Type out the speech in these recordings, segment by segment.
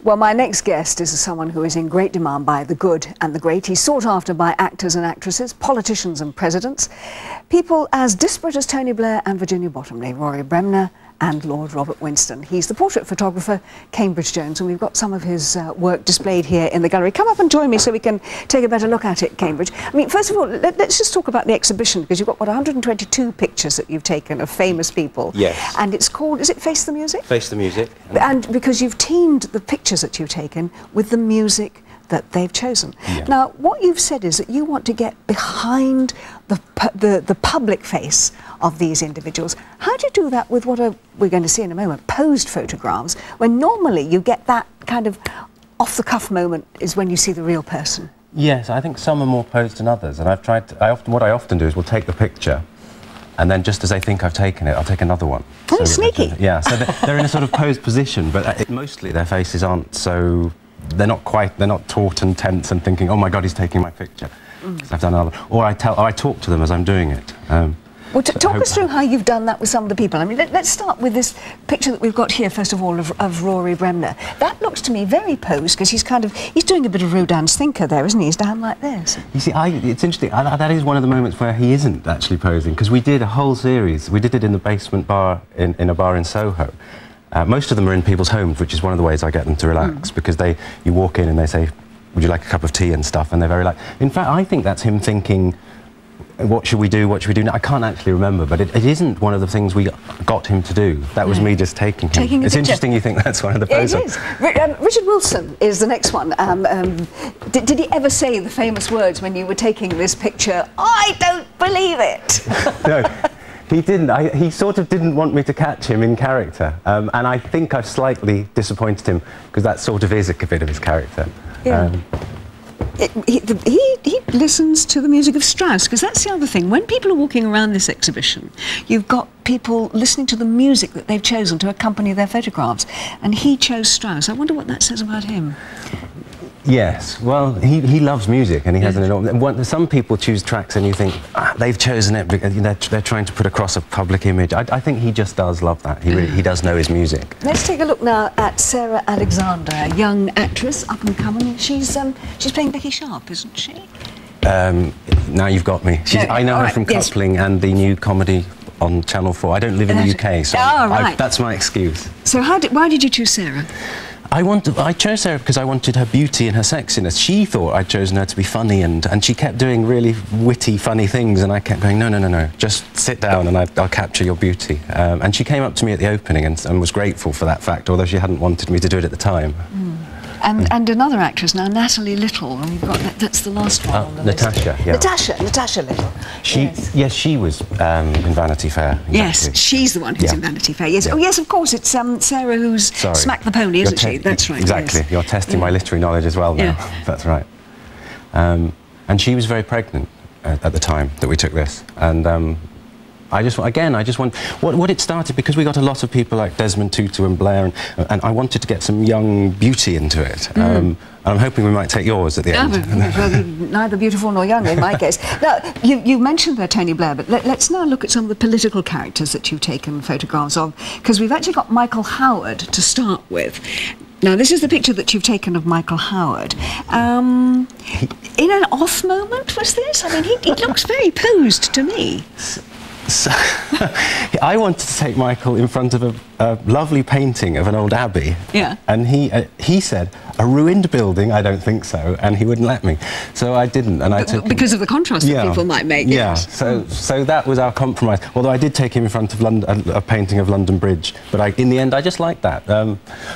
Well, my next guest is someone who is in great demand by the good and the great. He's sought after by actors and actresses, politicians and presidents, people as disparate as Tony Blair and Virginia Bottomley, Rory Bremner and Lord Robert Winston. He's the portrait photographer, Cambridge Jones, and we've got some of his work displayed here in the gallery. Come up and join me so we can take a better look at it, Cambridge. I mean, first of all, let's just talk about the exhibition, because you've got, what, 122 pictures that you've taken of famous people. Yes. And it's called, is it Face the Music? Face the Music. And because you've teamed the pictures that you've taken with the music that they've chosen. Yeah. Now, what you've said is that you want to get behind the public face of these individuals. How do you do that with what we're going to see in a moment, posed photographs, when normally you get that kind of off-the-cuff moment is when you see the real person? Yes, I think some are more posed than others, and I've tried to, what I often do is we'll take the picture, and then just as they think I've taken it, I'll take another one. Oh, so sneaky. Yeah, so they're in a sort of posed position, but mostly their faces aren't so... They're not taut and tense and thinking, oh my God, he's taking my picture. Because I've done another. Or I talk to them as I'm doing it. Well, talk us through how you've done that with some of the people. I mean, let's start with this picture that we've got here, first of all, of Rory Bremner. That looks to me very posed, because he's doing a bit of Rodin's thinker there, isn't he? He's down like this. You see, it's interesting, that is one of the moments where he isn't actually posing, because we did a whole series. We did it in the basement bar, in a bar in Soho. Most of them are in people's homes, which is one of the ways I get them to relax, because you walk in and they say, would you like a cup of tea and stuff, and they're very like... In fact, I think that's him thinking, what should we do, what should we do now? I can't actually remember, but it isn't one of the things we got him to do. That was me just taking him. It's interesting you think that's one of the poses. It is. Richard Wilson is the next one. Did he ever say the famous words when you were taking this picture, I don't believe it? No. He didn't. He sort of didn't want me to catch him in character, and I think I've slightly disappointed him, because that sort of is a bit of his character. Yeah. He listens to the music of Strauss, because that's the other thing. When people are walking around this exhibition, you've got people listening to the music that they've chosen to accompany their photographs, and he chose Strauss. I wonder what that says about him. Yes, well, he loves music, and he has an enormous... Some people choose tracks and you think, they've chosen it because they're trying to put across a public image. I think he just does love that. He does know his music. Let's take a look now at Sarah Alexander, a young actress, up and coming. She's playing Becky Sharp, isn't she? Now you've got me. I know her from Coupling and the new comedy on Channel 4. I don't live in the UK, so that's my excuse. So why did you choose Sarah? I chose Sarah because I wanted her beauty and her sexiness. She thought I'd chosen her to be funny, and she kept doing really witty, funny things, and I kept going, no, just sit down and I'll capture your beauty. And she came up to me at the opening and was grateful for that fact, although she hadn't wanted me to do it at the time. And another actress now, Natalie Little, and we've got that's the last one on the Natasha, list. yeah. Natasha Little. Yes, she was in Vanity Fair. Exactly. Yes, she's the one who's in Vanity Fair. Yes. Yeah. Oh, yes, of course. It's Sarah who's smacked the pony, isn't she? That's right. Exactly. Yes. You're testing my literary knowledge as well now. Yeah. That's right. And she was very pregnant at the time that we took this, and. I just want what it started, because we got a lot of people like Desmond Tutu and Blair, and I wanted to get some young beauty into it. And I'm hoping we might take yours at the end. Neither beautiful nor young in my case. Now, you mentioned there Tony Blair, but let's now look at some of the political characters that you've taken photographs of, because we've actually got Michael Howard to start with. Now, this is the picture that you've taken of Michael Howard. In an off moment, was this? I mean, he looks very posed to me. So, I wanted to take Michael in front of a lovely painting of an old abbey. Yeah. And he said, a ruined building, I don't think so, and he wouldn't let me. So I didn't, and I took... Because of the contrast that people might make. Yeah, so that was our compromise. Although I did take him in front of a painting of London Bridge, but in the end I just liked that.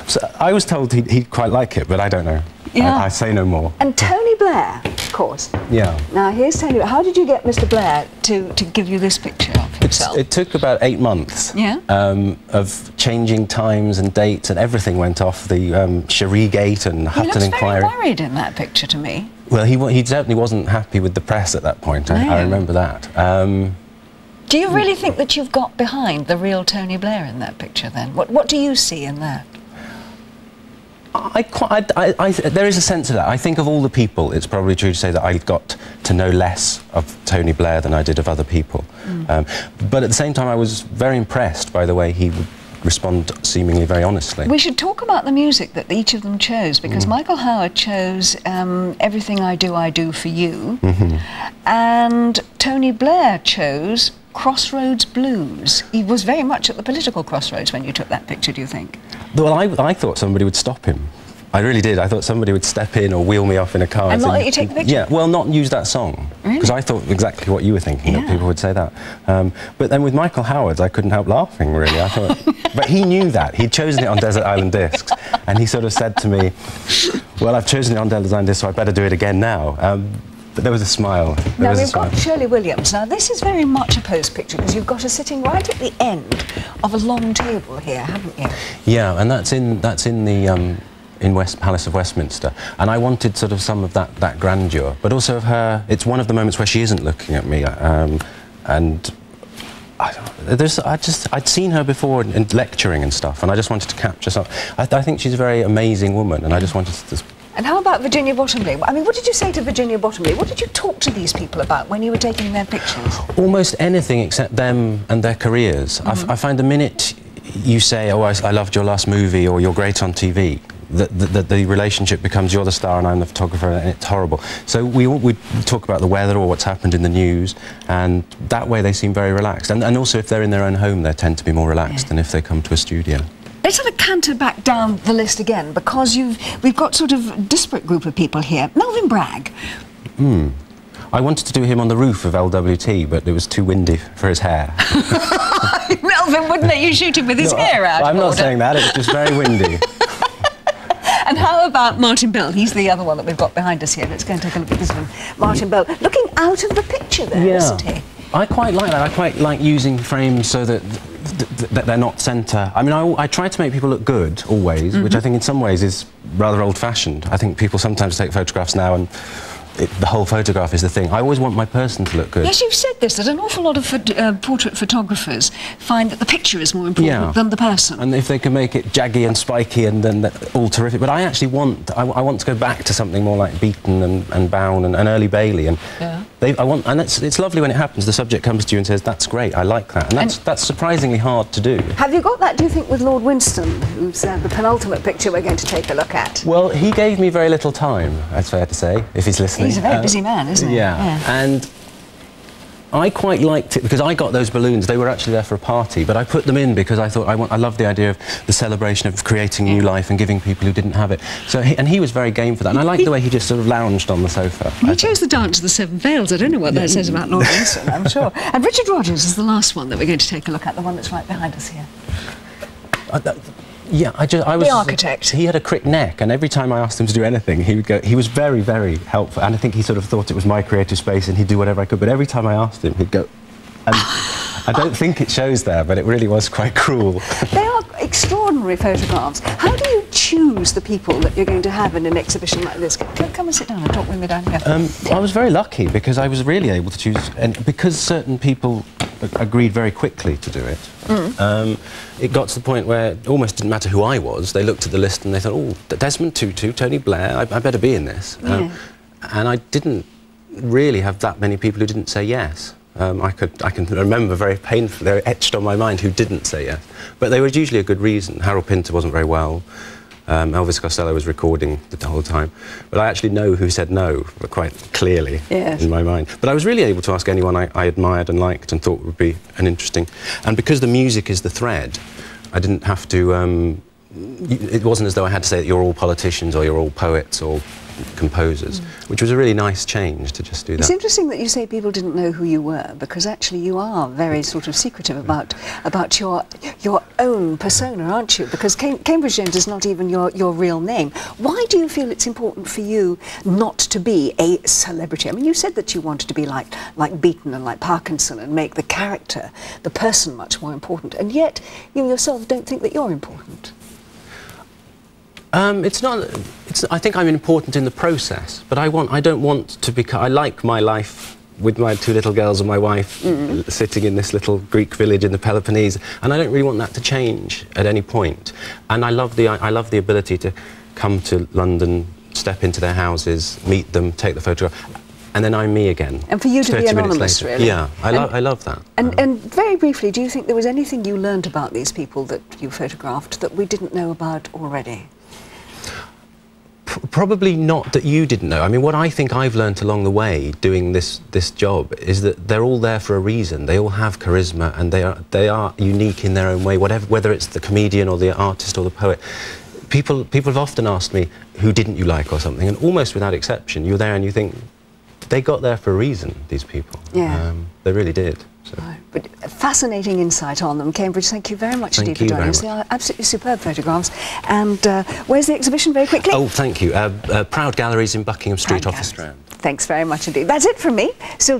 So I was told he'd quite like it, but I don't know. Yeah. I say no more. And Tony Blair, of course. Yeah. Now, here's Tony Blair. How did you get Mr. Blair to give you this picture of himself? It took about 8 months of changing times and dates, and everything went off. The Cherie Gate and Hutton Inquiry. He looks very worried in that picture to me. Well, he certainly wasn't happy with the press at that point. I remember that. Do you really think that you've got behind the real Tony Blair in that picture, then? What do you see in that? There is a sense of that. I think of all the people, it's probably true to say that I got to know less of Tony Blair than I did of other people. But at the same time, I was very impressed by the way he would respond seemingly very honestly. We should talk about the music that each of them chose, because Michael Howard chose Everything I Do For You, and Tony Blair chose Crossroads Blues. He was very much at the political crossroads when you took that picture, do you think? Well, I thought somebody would stop him. I really did. I thought somebody would step in or wheel me off in a car. And not let you take the picture? Yeah, well, not use that song. Because I thought exactly what you were thinking, that people would say that. But then with Michael Howard's, I couldn't help laughing, really. I thought, but he knew that. He'd chosen it on Desert Island Discs. And he sort of said to me, well, I've chosen it on Desert Island Discs, so I better do it again now. But there was a smile. Now, we've got Shirley Williams. Now, this is very much a pose picture, because you've got her sitting right at the end of a long table here, haven't you? Yeah, and that's in the... in Palace of Westminster, and I wanted sort of some of that grandeur, but also of her. It's one of the moments where she isn't looking at me, and I'd seen her before in lecturing and stuff, and I just wanted to capture something. I think she's a very amazing woman, and I just wanted to. And how about Virginia Bottomley? I mean, what did you say to Virginia Bottomley? What did you talk to these people about when you were taking their pictures? Almost anything except them and their careers. I find the minute you say, "Oh, I loved your last movie," or "You're great on TV," the relationship becomes you're the star and I'm the photographer, and it's horrible. So we talk about the weather or what's happened in the news, and that way they seem very relaxed. And also if they're in their own home, they tend to be more relaxed than if they come to a studio. Let's sort of canter back down the list again, because we've got sort of a disparate group of people here. Melvyn Bragg. I wanted to do him on the roof of LWT, but it was too windy for his hair. Melvyn wouldn't let you shoot him with his hair out. I'm not saying that, it was just very windy. And how about Martin Bell? He's the other one that we've got behind us here. Let's go and take a look at this one. Martin Bell, looking out of the picture there, isn't he? I quite like that. I quite like using frames so that they're not centre. I mean, I try to make people look good, always, which I think in some ways is rather old-fashioned. I think people sometimes take photographs now and the whole photograph is the thing. I always want my person to look good. Yes, you've said this, that an awful lot of portrait photographers find that the picture is more important than the person. And if they can make it jaggy and spiky and then all terrific. But I actually want, I want to go back to something more like Beaton and Bown and early Bailey. And and it's lovely when it happens. The subject comes to you and says, "That's great, I like that." And that's surprisingly hard to do. Have you got that, do you think, with Lord Winston, who's the penultimate picture we're going to take a look at? Well, he gave me very little time, it's fair to say, if he's listening. He's a very busy man, isn't he? Yeah. And I quite liked it because I got those balloons. They were actually there for a party, but I put them in because I thought I love the idea of the celebration of creating new life and giving people who didn't have it. So he was very game for that, and I liked the way he just sort of lounged on the sofa. He chose the Dance of the Seven Veils. I don't know what that says about Lord Winston, I'm sure. And Richard Rogers is the last one that we're going to take a look at, the one that's right behind us here. Yeah, I was... The architect. He had a crick neck, and every time I asked him to do anything, he would go... He was very, very helpful, and I think he sort of thought it was my creative space and he'd do whatever I could, but every time I asked him, he'd go... And I don't think it shows there, but it really was quite cruel. They are extraordinary photographs. How do you choose the people that you're going to have in an exhibition like this? Come and sit down and talk with me down here. I was very lucky because I was really able to choose... And because certain people agreed very quickly to do it, it got to the point where it almost didn't matter who I was. They looked at the list and they thought, "Oh, Desmond Tutu, Tony Blair, I better be in this." And I didn't really have that many people who didn't say yes. I can remember very painfully, they were etched on my mind who didn't say yes. But they were usually a good reason. Harold Pinter wasn't very well. Elvis Costello was recording the whole time. But I actually know who said no quite clearly in my mind. But I was really able to ask anyone I admired and liked and thought would be an interesting... And because the music is the thread, I didn't have to... it wasn't as though I had to say that you're all politicians or you're all poets or composers, which was a really nice change to just do that. It's interesting that you say people didn't know who you were, because actually you are very sort of secretive about your own persona, aren't you? Because Cambridge James is not even your real name. Why do you feel it's important for you not to be a celebrity? I mean, you said that you wanted to be like Beaton and like Parkinson and make the character, the person, much more important, and yet you yourself don't think that you're important. It's not. I think I'm important in the process, but I don't want to become. I like my life with my two little girls and my wife sitting in this little Greek village in the Peloponnese, and I don't really want that to change at any point. And I love the ability to come to London, step into their houses, meet them, take the photograph. and then I'm me again. And for you to be 30 minutes anonymous, later. really. Yeah, I love that. And very briefly, do you think there was anything you learned about these people that you photographed that we didn't know about already? Probably not that you didn't know. I mean, what I think I've learnt along the way doing this job is that they're all there for a reason. They all have charisma, and they are unique in their own way. Whether it's the comedian or the artist or the poet, people have often asked me, "Who didn't you like?" or something, and almost without exception, you're there and you think, they got there for a reason. These people, yeah, they really did. So. Right. But a fascinating insight on them. Cambridge, thank you very much indeed for joining us. They are absolutely superb photographs. And where's the exhibition, very quickly? Oh, thank you. Proud Galleries in Buckingham Street off the Strand. Thanks very much indeed. That's it from me. Still